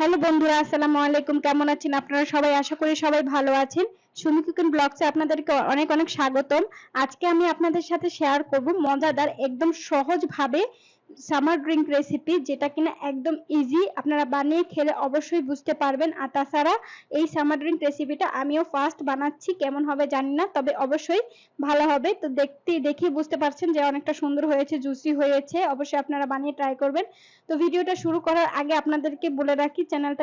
Hello বন্ধুরা, আসসালামু আলাইকুম। কেমন আছেন আপনারা সবাই? আশা করি সবাই ভালো আছেন। সুমি কুকিং ব্লগসে আপনাদেরকে অনেক অনেক স্বাগতম। আজকে আমি আপনাদের সাথে শেয়ার করব মজাদার একদম সহজ ভাবে সামার ড্রিঙ্ক রেসিপি, যেটা কিনা একদম ইজি। আপনারা বানিয়ে খেলে অবশ্যই বুঝতে পারবেন। আর তাছাড়া এই সামার ড্রিঙ্ক রেসিপিটা আমিও ফার্স্ট বানাচ্ছি, কেমন হবে জানি না, তবে অবশ্যই ভালো হবে। তো দেখেই বুঝতে পারছেন যে অনেকটা সুন্দর হয়েছে, জুসি হয়েছে। অবশ্যই আপনারা বানিয়ে ট্রাই করবেন। তো ভিডিওটা শুরু করার আগে আপনাদেরকে বলে রাখি, চ্যানেল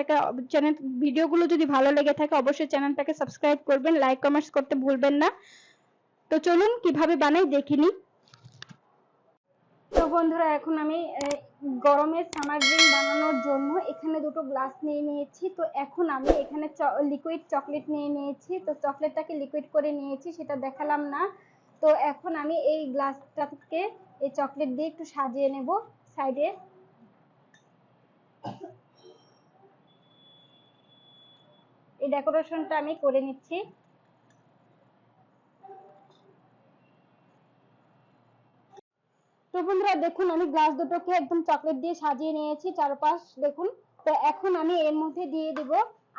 ভিডিওগুলো যদি ভালো লেগে থাকে অবশ্যই চ্যানেলটাকে সাবস্ক্রাইব করবেন, লাইক কমেন্টস করতে ভুলবেন না। তো চলুন কিভাবে বানাই দেখিনি। তো বন্ধুরা, এখন আমি গরমের সামার ড্রিঙ্ক বানানোর জন্য এখানে দুটো গ্লাস নিয়ে নিয়েছি। তো এখন আমি এখানে লিকুইড চকলেট নিয়ে নিয়েছি। তো চকলেটটাকে লিকুইড করে নিয়েছি, সেটা দেখালাম না। তো এখন আমি এই গ্লাসটাকে এই চকলেট দিয়ে একটু সাজিয়ে নেব সাইডে। এই ডেকোরেশনটা আমি করে নিচ্ছি। তো বন্ধুরা দেখুন, আমি গ্লাস দুটোকে একদম চকলেট দিয়ে সাজিয়ে নিয়েছি চারপাশ দেখুন। তো এখন আমি এর মধ্যে দিয়ে দেব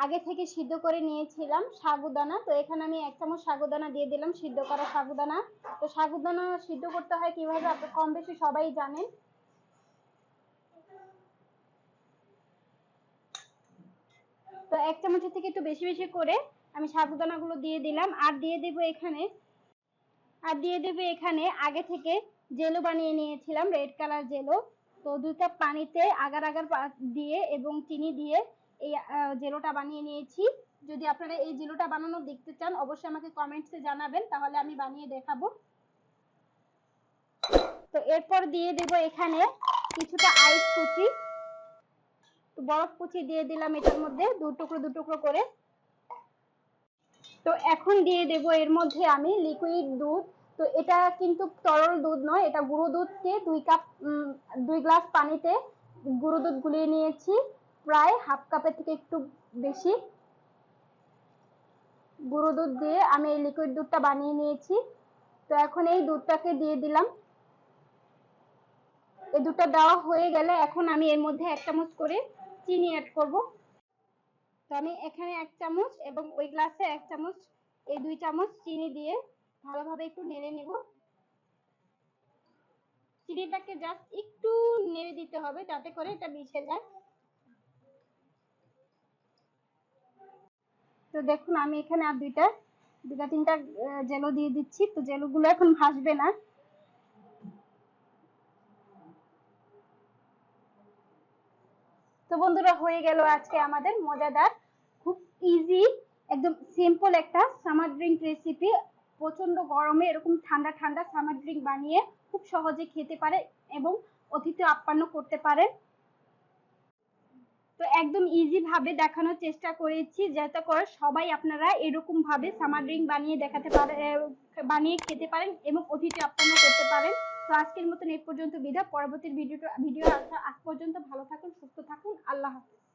আগে থেকে সিদ্ধ করে নিয়েছিলাম সাগুদানা। তো এখানে আমি 1 চামচ সাগুদানা দিয়ে দিলাম, সিদ্ধ করা সাগুদানা। তো সাগুদানা সিদ্ধ করতে হয় কিভাবে আপনি কম বেশি সবাই জানেন। তো 1 চামচের থেকে একটু বেশি বেশি করে আমি সাগুদানাগুলো দিয়ে দিলাম। আর দিয়ে দেব এখানে আগে থেকে জেলো বানিয়ে নিয়েছিলাম, রেড কালার জেলো। তো 2 কাপ পানিতে আগার আগার দিয়ে এবং চিনি দিয়ে এই জেলোটা বানিয়ে নিয়েছি। যদি আপনারা এই জেলোটা বানানো দেখতে চান অবশ্যই আমাকে কমেন্টসে জানাবেন, তাহলে আমি বানিয়ে দেখাবো। তো এরপর দিয়ে দেব এখানে কিছুটা আইস কুচি, বরফ কুচি দিয়ে দিলাম এটার মধ্যে দু টুকরো করে। তো এখন দিয়ে দেব এর মধ্যে আমি লিকুইড দুধ। তো এটা কিন্তু তরল দুধ নয়, এটা গুঁড়ো দুধকে 2 গ্লাস পানিতে গুঁড়ো দুধ গুলিয়ে নিয়েছি, প্রায় হাফ কাপের থেকে একটু বেশি গুঁড়ো দুধ দিয়ে আমি এই লিকুইড দুধটা বানিয়ে নিয়েছি। তো এখন এই দুধটাকে দিয়ে দিলাম। এই দুধটা দেওয়া হয়ে গেলে এখন আমি এর মধ্যে 1 চামচ করে চিনি অ্যাড করব। তো আমি এখানে 1 চামচ এবং ওই গ্লাসে 1 চামচ, এই 2 চামচ চিনি দিয়ে ভালোভাবে একটু নেড়ে নেব। চিনিটাকে জাস্ট একটু নেড়ে দিতে হবে যাতে করে এটা মিশে যায়। তো দেখুন আমি এখানে আর দুইটা তিনটা জেলো দিয়ে দিচ্ছি। তো জেলোগুলো এখন ভাসবে না। তো বন্ধুরা, হয়ে গেল আজকে আমাদের মজাদার, খুব ইজি, একদম সিম্পল একটা সামার ড্রিঙ্ক রেসিপি। প্রচন্ড গরমে এরকম ঠান্ডা ঠান্ডা সামার ড্রিঙ্ক বানিয়ে খুব সহজে খেতে পারে এবং অতিথি আপ্যায়ন করতে পারে। তো একদম ইজি ভাবে দেখানোর চেষ্টা করেছি যাতে করে সবাই আপনারা এরকম ভাবে সামার ড্রিঙ্ক বানিয়ে খেতে পারেন এবং অতিথি আপ্যায়ন করতে পারেন। তো আজকের মতন এই পর্যন্ত বিদায়। পরবর্তী ভিডিও আজ পর্যন্ত ভালো থাকুন, সুস্থ থাকুন। আল্লাহ হাফেজ।